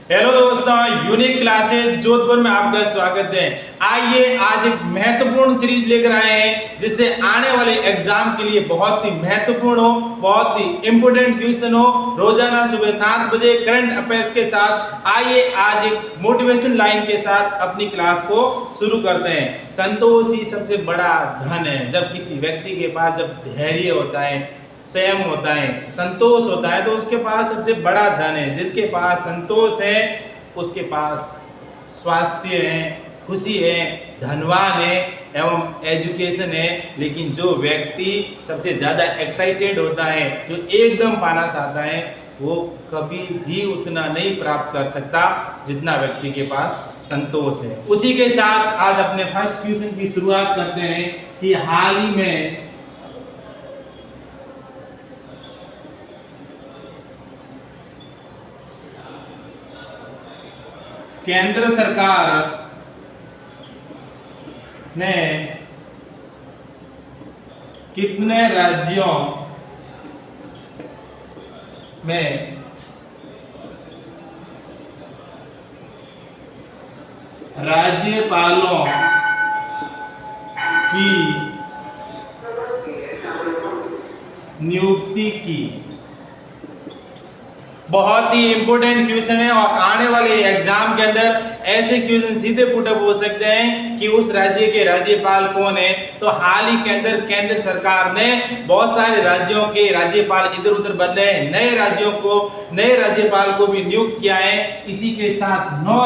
Hello दोस्तों, unique classes Jodhpur में आपका स्वागत है। आइए आज एक महत्वपूर्ण सीरीज लेकर आए हैं जिससे आने वाले एग्जाम के लिए बहुत ही महत्वपूर्ण हो, बहुत ही इंपोर्टेंट क्वेश्चन हो। रोजाना सुबह 7 बजे करंट अफेयर्स के साथ आइए आज एक मोटिवेशन लाइन के साथ अपनी क्लास को शुरू करते हैं। संतोष ही सबसे बड़ा धन है। जब किसी व्यक्ति के पास जब धैर्य होता है, संयम होता है, संतोष होता है, तो उसके पास सबसे बड़ा धन है। जिसके पास संतोष है उसके पास स्वास्थ्य है, खुशी है, धनवान है एवं एजुकेशन है। लेकिन जो व्यक्ति सबसे ज्यादा एक्साइटेड होता है, जो एकदम पाना चाहता है, वो कभी भी उतना नहीं प्राप्त कर सकता जितना व्यक्ति के पास संतोष है। उसी के साथ आज अपने फर्स्ट क्वेश्चन की शुरुआत करते हैं कि हाल ही में केंद्र सरकार ने कितने राज्यों में राज्यपालों की नियुक्ति की? बहुत ही इंपॉर्टेंट क्वेश्चन है और आने वाले एग्जाम के अंदर ऐसे क्वेश्चन सीधे पुटअप हो सकते हैं कि उस राज्य के राज्यपाल कौन है। तो हाल ही के अंदर केंद्र सरकार ने बहुत सारे राज्यों के राज्यपाल इधर उधर बदले हैं, नए राज्यों को नए राज्यपाल को भी नियुक्त किया है। इसी के साथ 9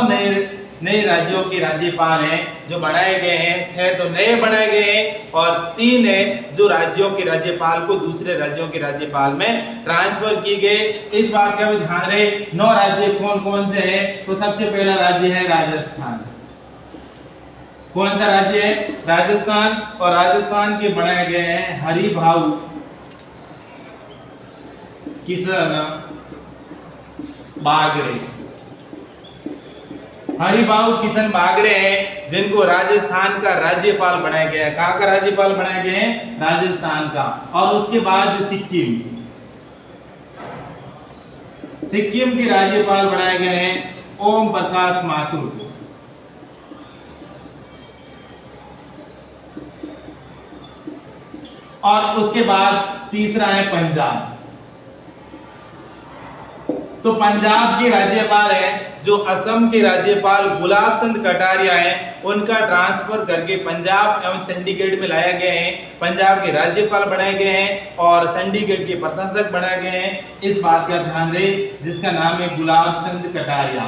नए राज्यों के राज्यपाल हैं जो बनाए गए हैं। 6 तो नए बनाए गए हैं और 3 है जो राज्यों के राज्यपाल को दूसरे राज्यों के राज्यपाल में ट्रांसफर की गए। इस बात का भी ध्यान रहे 9 राज्य कौन कौन से हैं। तो सबसे पहला राज्य है राजस्थान। कौन सा राज्य है? राजस्थान। और राजस्थान के बनाए गए हैं हरिभाऊ किशन बागड़े। हरिभाऊ किशन बागड़े हैं जिनको राजस्थान का राज्यपाल बनाया गया है। कहां का राज्यपाल बनाया गया है? राजस्थान का। और उसके बाद सिक्किम के राज्यपाल बनाए गए हैं ओम प्रकाश माथुर। और उसके बाद तीसरा है पंजाब। तो पंजाब के राज्यपाल हैं जो असम के राज्यपाल गुलाब चंद कटारिया हैं, उनका ट्रांसफर करके पंजाब एवं चंडीगढ़ में लाया गया है। पंजाब के राज्यपाल बनाए गए हैं और चंडीगढ़ के प्रशासक बनाए गए हैं। इस बात का ध्यान रहे, जिसका नाम है गुलाब चंद कटारिया।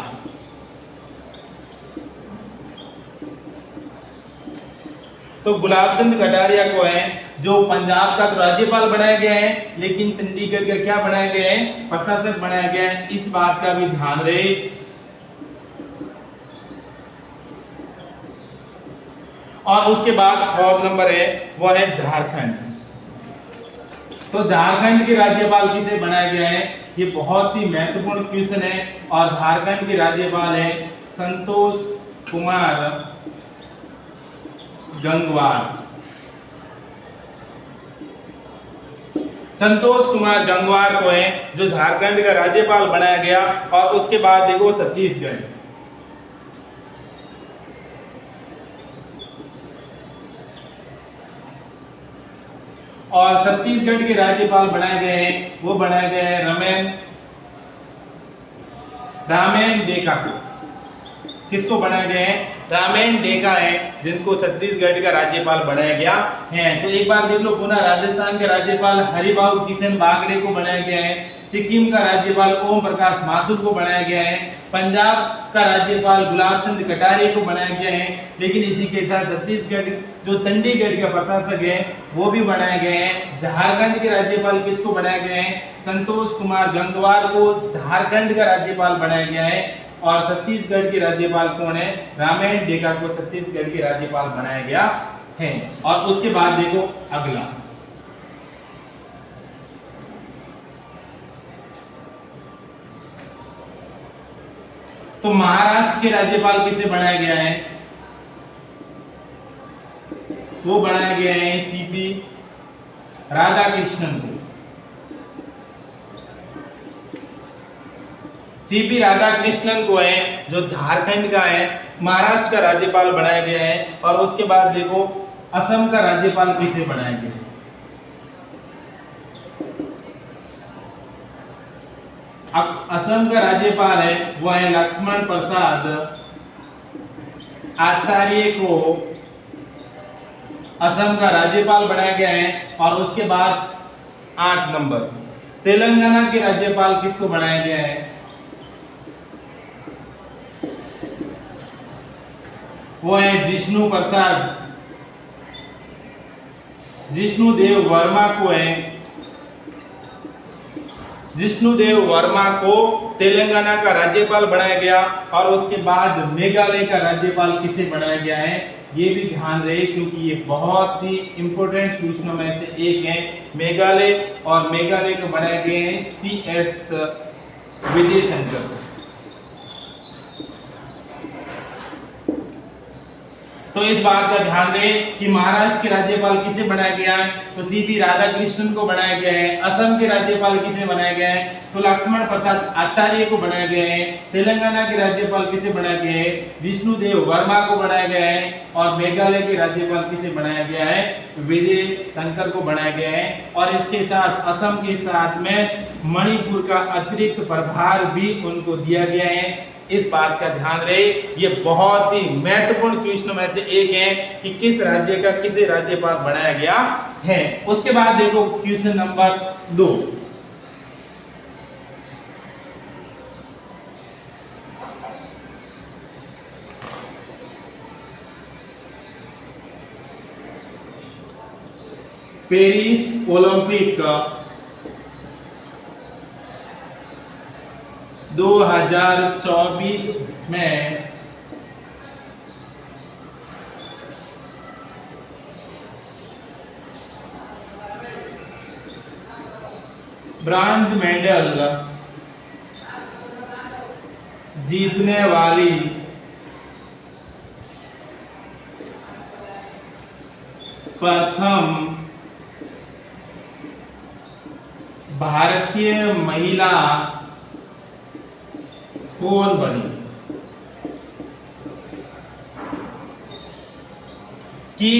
तो गुलाब चंद कटारिया को है जो पंजाब का तो राज्यपाल बनाया गया है, लेकिन चंडीगढ़ का क्या बनाया गया है? प्रशासक बनाया गया है। इस बात का भी ध्यान रहे। और उसके बाद और नंबर है वो है झारखंड। तो झारखंड के राज्यपाल किसे बनाया गया है? ये बहुत ही महत्वपूर्ण क्वेश्चन है। और झारखंड के राज्यपाल है संतोष कुमार गंगवार। संतोष कुमार गंगवार को है जो झारखंड का राज्यपाल बनाया गया। और उसके बाद देखो छत्तीसगढ़। और छत्तीसगढ़ के राज्यपाल बनाए गए हैं, वो बनाए गए हैं रामेन डेका को। किसको बनाया गया है? रामेन डेका है जिनको छत्तीसगढ़ का राज्यपाल बनाया गया है। तो एक बार देख लो पुनः, राजस्थान के राज्यपाल हरिभाऊ किशन बागड़े को बनाया गया है। सिक्किम का राज्यपाल ओम प्रकाश माथुर को बनाया गया है। पंजाब का राज्यपाल गुलाब चंद कटारिया को बनाया गया है। लेकिन इसी के साथ छत्तीसगढ़ जो चंडीगढ़ का प्रशासक है वो भी बनाए गए हैं। झारखंड के राज्यपाल किसको बनाया गया है? संतोष कुमार गंगवार को झारखंड का राज्यपाल बनाया गया है। और छत्तीसगढ़ के राज्यपाल कौन है? रामेन डेका को छत्तीसगढ़ के राज्यपाल बनाया गया है। और उसके बाद देखो अगला, तो महाराष्ट्र के राज्यपाल किसे बनाया गया है? वो बनाया गया है सीपी राधाकृष्णन को। सीपी राधाकृष्णन को है जो झारखंड का है, महाराष्ट्र का राज्यपाल बनाया गया है। और उसके बाद देखो असम का राज्यपाल किसे बनाया गया है? असम का राज्यपाल है वो है लक्ष्मण प्रसाद आचार्य को असम का राज्यपाल बनाया गया है। और उसके बाद 8 नंबर तेलंगाना के राज्यपाल किसको बनाया गया है? वो है जिष्णुदेव वर्मा को है। जिष्णुदेव वर्मा को तेलंगाना का राज्यपाल बनाया गया। और उसके बाद मेघालय का राज्यपाल किसे बनाया गया है? ये भी ध्यान रहे क्योंकि ये बहुत ही इंपॉर्टेंट क्वेश्चनों में से एक है मेघालय। और मेघालय को बनाए गए हैं CH विजय शंकर। तो इस बात का ध्यान दें कि महाराष्ट्र के राज्यपाल किसे बनाया गया है? तो सीपी राधाकृष्णन को बनाया गया है। असम के राज्यपाल किसे बनाया गया है? तो लक्ष्मण प्रसाद आचार्य को बनाया गया है। तेलंगाना के राज्यपाल किसे बनाया गया है? जिष्णुदेव वर्मा को बनाया गया है। और मेघालय के राज्यपाल किसे बनाया गया है? विजय शंकर को बनाया गया है। और इसके साथ असम के साथ में मणिपुर का अतिरिक्त प्रभार भी उनको दिया गया है। इस बात का ध्यान रहे, ये बहुत ही महत्वपूर्ण क्वेश्चन में से एक है कि किस राज्य का किसे राज्यपाल बनाया गया है। उसके बाद देखो क्वेश्चन नंबर 2। पेरिस ओलंपिक 2024 में ब्रॉन्ज मेडल जीतने वाली प्रथम भारतीय महिला कौन बनी? कि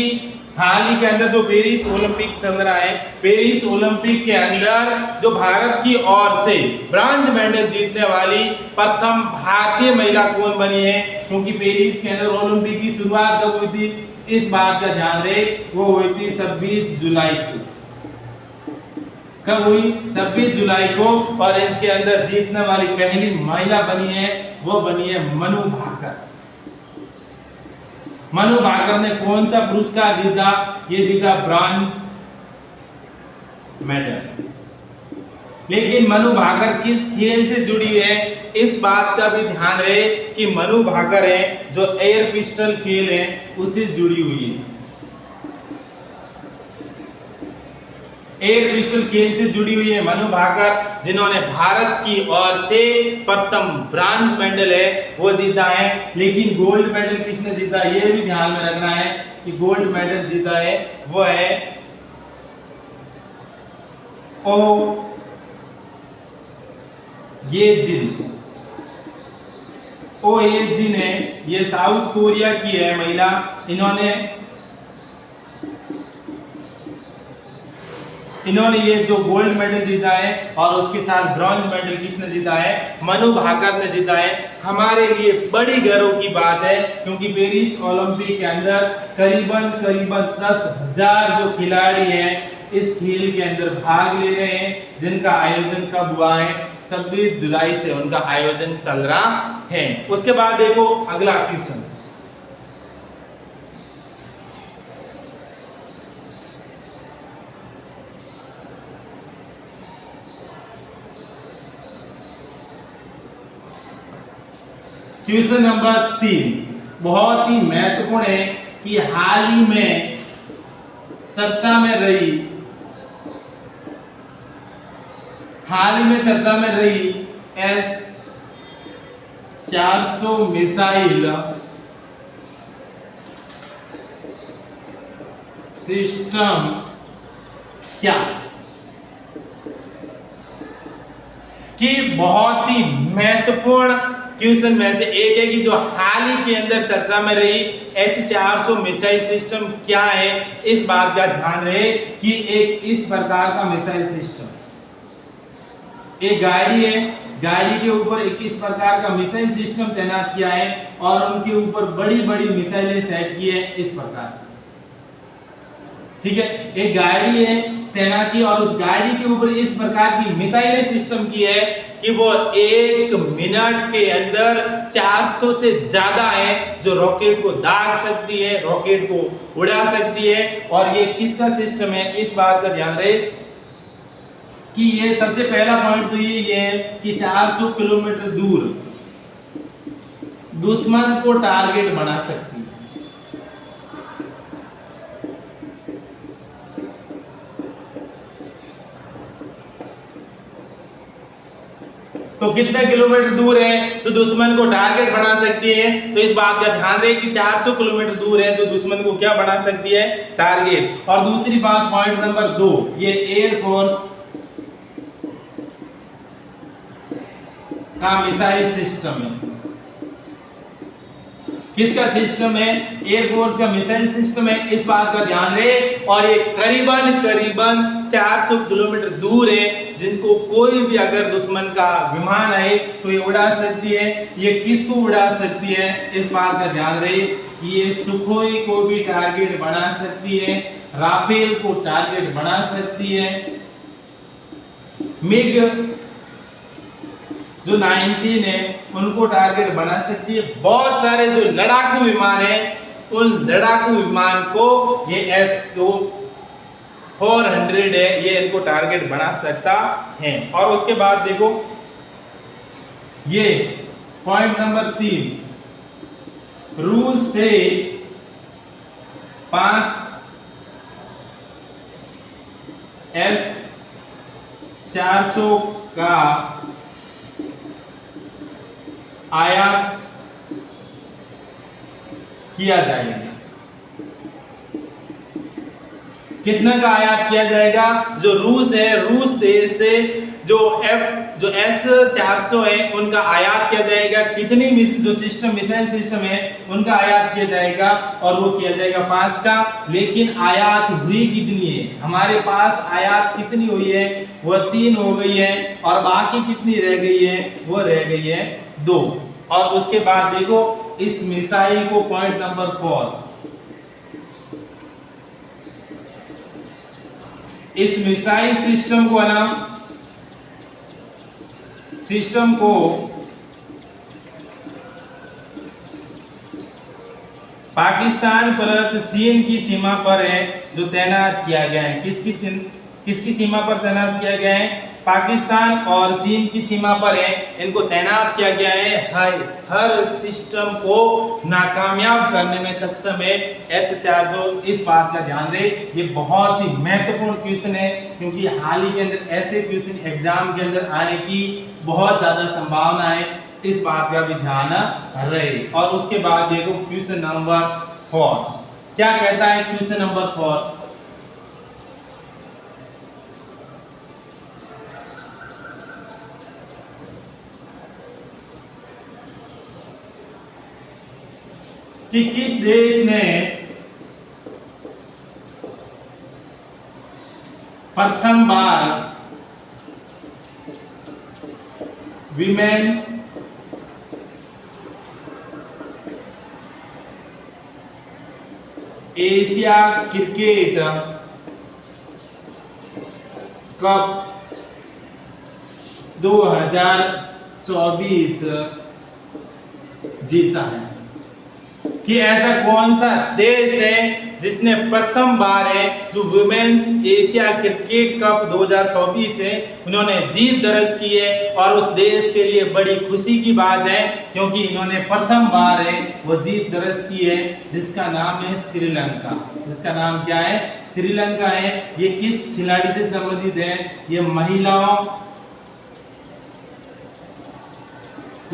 हाल ही के अंदर जो पेरिस ओलंपिक चल रहा है, पेरिस ओलंपिक के अंदर जो भारत की ओर से ब्रॉन्ज मेडल जीतने वाली प्रथम भारतीय महिला कौन बनी है? क्योंकि पेरिस के अंदर ओलंपिक की शुरुआत कब हुई थी? इस बात का ध्यान रहे, वो हुई थी 26 जुलाई को। कब हुई? 26 जुलाई को। और इसके अंदर जीतने वाली पहली महिला बनी है, वो बनी है मनु भाकर। मनु भाकर ने कौन सा पुरस्कार जीता? ये जीता ब्रॉन्ज मेडल। लेकिन मनु भाकर किस खेल से जुड़ी है? इस बात का भी ध्यान रहे कि मनु भाकर है जो एयर पिस्टल खेल है उससे जुड़ी हुई है। एयर पिस्टल खेल से जुड़ी हुई है मनु भाकर, जिन्होंने भारत की ओर से प्रथम ब्रॉन्ज मेडल है वो जीता है। लेकिन गोल्ड मेडल किसने जीता? ये भी ध्यान में रखना है कि गोल्ड मेडल जीता है वो है ओ ये जिन है, ये साउथ कोरिया की है महिला। इन्होंने ये जो गोल्ड मेडल जीता है और उसके साथ ब्रॉन्ज मेडल किसने जीता है? मनु भाकर ने जीता है। हमारे लिए बड़ी गर्व की बात है क्योंकि पेरिस ओलंपिक के अंदर करीबन 10,000 जो खिलाड़ी हैं इस खेल के अंदर भाग ले रहे हैं, जिनका आयोजन कब हुआ है? 26 जुलाई से उनका आयोजन चल रहा है। उसके बाद देखो अगला क्वेश्चन। क्वेश्चन नंबर 3 बहुत ही महत्वपूर्ण है कि हाल ही में चर्चा में रही S-400 मिसाइल सिस्टम क्या? कि बहुत ही महत्वपूर्ण क्वेश्चन में से एक है कि जो हाल ही के अंदर चर्चा में रही H-400 मिसाइल सिस्टम क्या है, इस बात का ध्यान रहे कि एक इस प्रकार का मिसाइल सिस्टम, एक गाड़ी है, गाड़ी के ऊपर एक इस प्रकार का मिसाइल सिस्टम तैनात किया है और उनके ऊपर बड़ी बड़ी मिसाइलें सेट की है इस प्रकार से। ठीक है, एक गाड़ी है सेना की और उस गाड़ी के ऊपर इस प्रकार की मिसाइल सिस्टम की है कि वो 1 मिनट के अंदर 400 से ज्यादा है जो रॉकेट को दाग सकती है, रॉकेट को उड़ा सकती है। और ये किसका सिस्टम है, इस बात का ध्यान रहे कि ये सबसे पहला पॉइंट तो ये है कि 400 किलोमीटर दूर दुश्मन को टारगेट बना सकती है। तो कितने किलोमीटर दूर है तो दुश्मन को टारगेट बना सकती है, तो इस बात का ध्यान रहे कि 400 किलोमीटर दूर है जो दुश्मन को क्या बना सकती है, टारगेट। और दूसरी बात पॉइंट नंबर 2, ये एयरफोर्स का मिसाइल सिस्टम है। किसका सिस्टम है, एयरफोर्स का मिसाइल सिस्टम है, इस बात का ध्यान रहे। और ये करीबन 400 किलोमीटर दूर है जिनको कोई भी अगर दुश्मन का विमान आए तो ये उड़ा सकती है। ये किसको उड़ा सकती है, इस बात का ध्यान रहे कि ये सुखोई को भी टारगेट बना सकती है, राफेल को टारगेट बना सकती है, मिग जो 19 है उनको टारगेट बना सकती है। बहुत सारे जो लड़ाकू विमान है उन लड़ाकू विमान को ये S-400 है ये इनको टारगेट बना सकता है। और उसके बाद देखो ये पॉइंट नंबर 3, रूस से 5 S-400 का आयात किया जाएगा। कितना का आयात किया जाएगा, जो रूस है, रूस देश से जो S-400 है उनका आयात किया जाएगा। कितनी जो सिस्टम मिसाइल सिस्टम है उनका आयात किया जाएगा और वो किया जाएगा 5 का। लेकिन आयात हुई कितनी है, हमारे पास आयात कितनी हुई है, वो 3 हो गई है और बाकी कितनी रह गई है, वो रह गई है 2। और उसके बाद देखो इस मिसाइल को पॉइंट नंबर 4, इस मिसाइल सिस्टम को ना सिस्टम को पाकिस्तान प्लस चीन की सीमा पर है जो तैनात किया गया है। किसकी सीमा पर तैनात किया गया है, पाकिस्तान और चीन की सीमा पर है, इनको तैनात किया गया है। हर सिस्टम को नाकामयाब करने में सक्षम है H-400, इस बात का ध्यान रहे। ये बहुत ही महत्वपूर्ण क्वेश्चन है क्योंकि हाल ही के अंदर ऐसे क्वेश्चन एग्जाम के अंदर आने की बहुत ज्यादा संभावना है, इस बात का भी ध्यान रहे। और उसके बाद देखो क्वेश्चन नंबर 4 क्या कहता है। क्वेश्चन नंबर 4, कि किस देश ने प्रथम बार विमेन एशिया क्रिकेट कप 2024 जीता है, कि ऐसा कौन सा देश है जिसने प्रथम बार है जो वुमेन्स एशिया क्रिकेट कप 2024 है उन्होंने जीत दर्ज की है। और उस देश के लिए बड़ी खुशी की बात है क्योंकि इन्होंने प्रथम बार है वो जीत दर्ज की है, जिसका नाम है श्रीलंका। जिसका नाम क्या है, श्रीलंका है। ये किस खिलाड़ी से संबंधित है, ये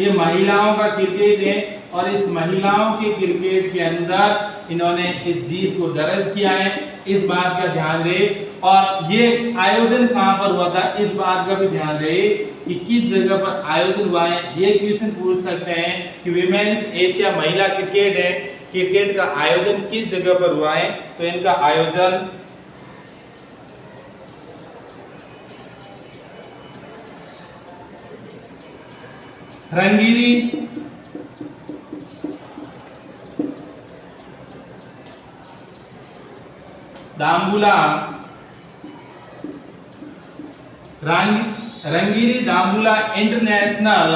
महिलाओं का क्रिकेट है और इस महिलाओं के क्रिकेट के अंदर इन्होंने इस जीत को दर्ज किया है, इस बात का ध्यान रहे। और ये आयोजन कहां पर हुआ था इस बात का भी ध्यान रहे कि किस जगह पर आयोजन हुआ है। ये क्वेश्चन पूछ सकते हैं कि विमेंस एशिया महिला क्रिकेट है, क्रिकेट का आयोजन किस जगह पर हुआ है। तो इनका आयोजन रंगीरी दाम्बुला रंगीरी दाम्बुला इंटरनेशनल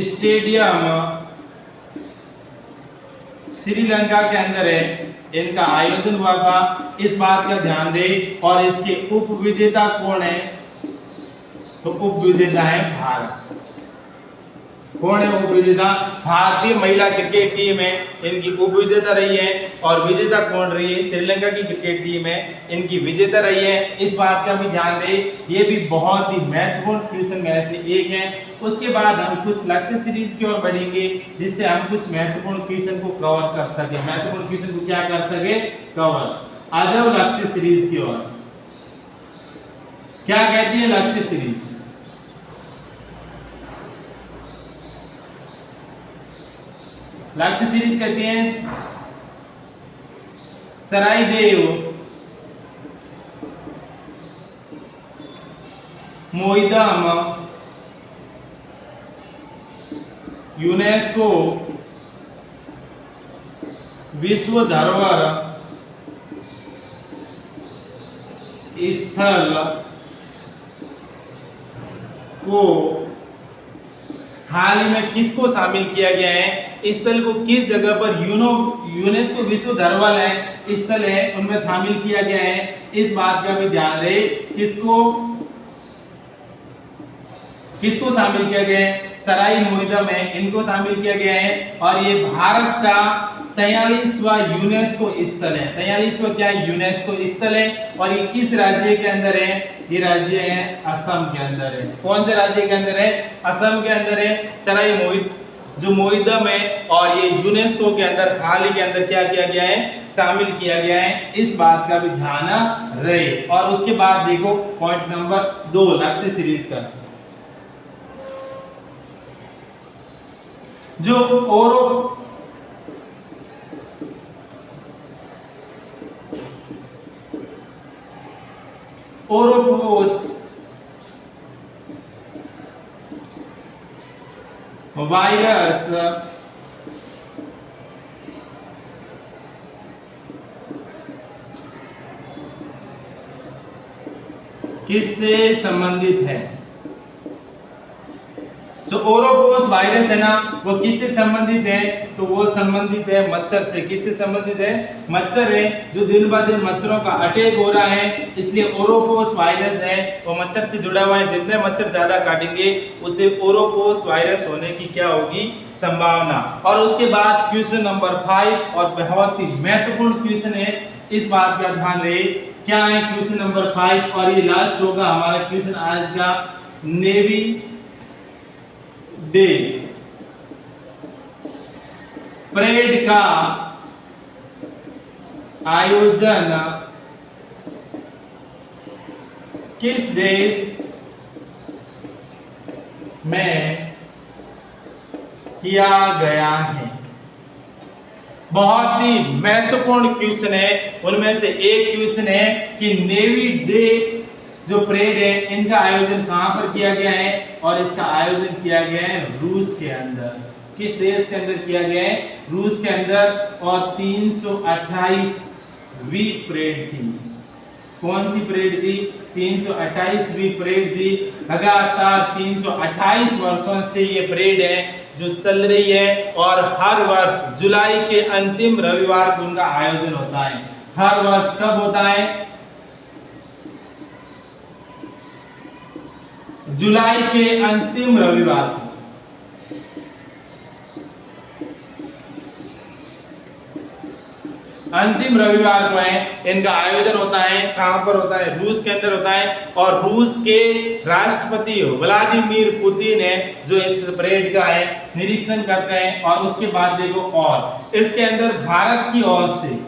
स्टेडियम श्रीलंका के अंदर है, इनका आयोजन हुआ था। इस बात का ध्यान दें। और इसके उप विजेता कौन है, तो उप विजेता है भारत। कौन है उप विजेता? भारतीय महिला क्रिकेट टीम है, इनकी उप विजेता रही है। और विजेता कौन रही है? श्रीलंका की क्रिकेट टीम है, इनकी विजेता रही है। इस बात का भी ध्यान दें। ये भी बहुत ही महत्वपूर्ण क्वेश्चन में से एक है। उसके बाद हम कुछ लक्ष्य सीरीज की ओर बढ़ेंगे, जिससे हम कुछ महत्वपूर्ण क्वेश्चन को कवर कर सके। महत्वपूर्ण क्वेश्चन को क्या कर सके? कवर। आ जाओ लक्ष्य सीरीज की ओर। क्या कहती है लक्ष्य सीरीज? लक्ष्य सीरीज कहती हैं सरायदेव मोईदम यूनेस्को विश्व धरोहर स्थल को हाल ही में किसको शामिल किया गया है? स्थल को किस जगह पर यूनेस्को विश्व धरोहर है स्थल है उनमें शामिल किया गया है। इस बात का भी ध्यान रहे। किसको शामिल किया गया है? सराय मोईदम है, इनको शामिल किया गया है। और ये भारत का 43वां यूनेस्को स्थल है। 43वां क्या है? यूनेस्को स्थल है। और ये किस राज्य के अंदर है? ये राज्य है असम के अंदर है। कौन से राज्य के अंदर है? असम के अंदर है। सराय मोईदम है और ये यूनेस्को के अंदर हाल ही के अंदर क्या किया गया है? शामिल किया गया है। इस बात का भी ध्यान रहे। और उसके बाद देखो पॉइंट नंबर 2 लक्ष्य सीरीज का, जो ओरोपोज वायरस किससे संबंधित है? जो ओरोपोस वायरस है ना, वो किससे संबंधित है? तो वो संबंधित है मच्छर से। किससे संबंधित है? मच्छर है। जो दिन ब दिन मच्छरों का अटैक हो रहा है, इसलिए ओरोपोस वायरस है वो मच्छर से जुड़ा हुआ है। जितने मच्छर ज्यादा काटेंगे उससे ओरोपोस वायरस होने की क्या होगी? संभावना। और उसके बाद क्वेश्चन नंबर 5 और बहुत ही महत्वपूर्ण क्वेश्चन है, इस बात का ध्यान रहे। क्या है क्वेश्चन नंबर 5? और ये लास्ट होगा हमारा क्वेश्चन आज का। नेवी डे परेड का आयोजन किस देश में किया गया है? बहुत ही महत्वपूर्ण क्वेश्चन है। उनमें से एक क्वेश्चन है कि नेवी डे जो परेड है इनका आयोजन कहां पर किया गया है? और इसका आयोजन किया गया है रूस के अंदर। किस देश के अंदर किया गया है? रूस के अंदर। और 328वीं परेड थी। कौन सी परेड थी? 328वीं परेड थी। लगातार 328 वर्षों से ये परेड है जो चल रही है। और हर वर्ष जुलाई के अंतिम रविवार को उनका आयोजन होता है। हर वर्ष कब होता है? जुलाई के अंतिम रविवार को। अंतिम रविवार को है इनका आयोजन होता है। कहां पर होता है? रूस के अंदर होता है। और रूस के राष्ट्रपति व्लादिमीर पुतिन है जो इस परेड का है निरीक्षण करते हैं। और उसके बाद देखो और इसके अंदर भारत की ओर से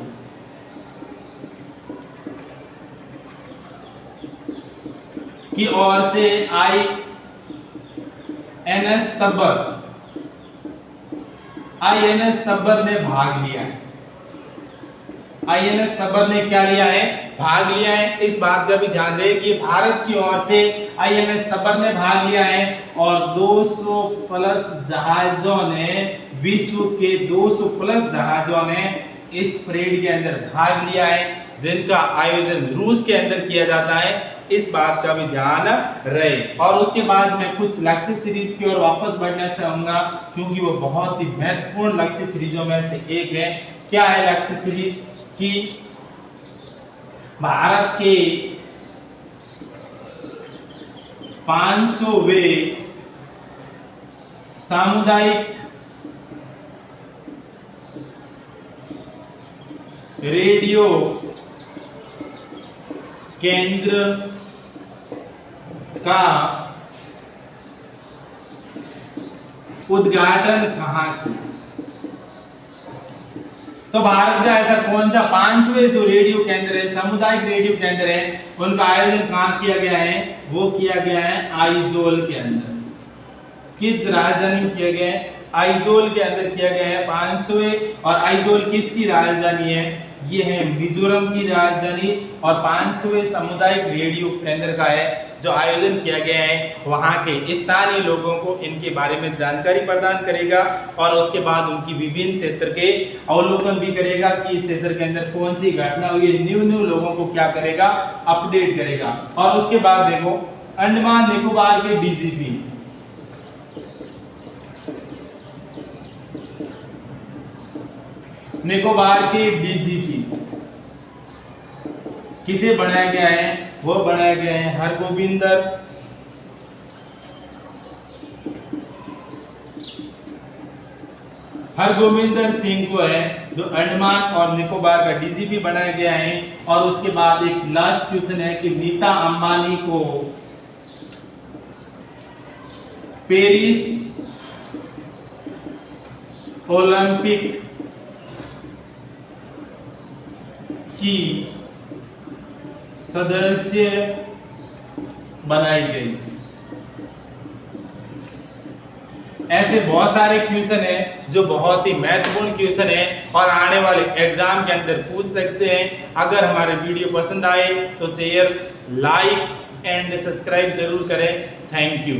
आईएनएस तब्बर ने भाग लिया है। आईएनएस तब्बर ने क्या लिया है? भाग लिया है। इस बात का भी ध्यान रहे कि भारत की ओर से आईएनएस तब्बर ने भाग लिया है और 200 प्लस जहाजों ने, विश्व के 200 प्लस जहाजों ने इस परेड के अंदर भाग लिया है जिनका आयोजन रूस के अंदर किया जाता है। इस बात का भी ध्यान रहे। और उसके बाद मैं कुछ लक्ष्य सीरीज की ओर वापस बढ़ना चाहूंगा क्योंकि वो बहुत ही महत्वपूर्ण लक्ष्य सीरीजों में से एक है। क्या है लक्ष्य सीरीज? कि भारत के 500वें सामुदायिक रेडियो केंद्र का उद्घाटन कहां किया? तो भारत का ऐसा कौन सा 5वें जो रेडियो केंद्र है, सामुदायिक रेडियो केंद्र है, उनका आयोजन कहां किया गया है? वो किया गया है आइजोल के अंदर। किस राजधानी में किया गया है? आइजोल के अंदर किया गया है 500वें। और आइजोल किसकी राजधानी है? ये है मिजोरम की राजधानी। और 500वें सामुदायिक रेडियो केंद्र का है जो आयोजन किया गया है। वहां के स्थानीय लोगों को इनके बारे में जानकारी प्रदान करेगा और उसके बाद उनकी विभिन्न क्षेत्र के अवलोकन भी करेगा कि इस क्षेत्र के अंदर कौन सी घटना हुई है। न्यू लोगों को क्या करेगा? अपडेट करेगा। और उसके बाद देखो अंडमान निकोबार के डीजीपी, निकोबार के डीजीपी किसे बनाया गया है? वो बनाया गया है हरगोविंदर सिंह को है जो अंडमान और निकोबार का डीजीपी बनाया गया है। और उसके बाद एक लास्ट क्वेश्चन है कि नीता अंबानी को पेरिस ओलंपिक की सदस्य बनाई गई। ऐसे बहुत सारे क्वेश्चन हैं जो बहुत ही महत्वपूर्ण क्वेश्चन है और आने वाले एग्जाम के अंदर पूछ सकते हैं। अगर हमारे वीडियो पसंद आए तो शेयर, लाइक एंड सब्सक्राइब जरूर करें। Thank you.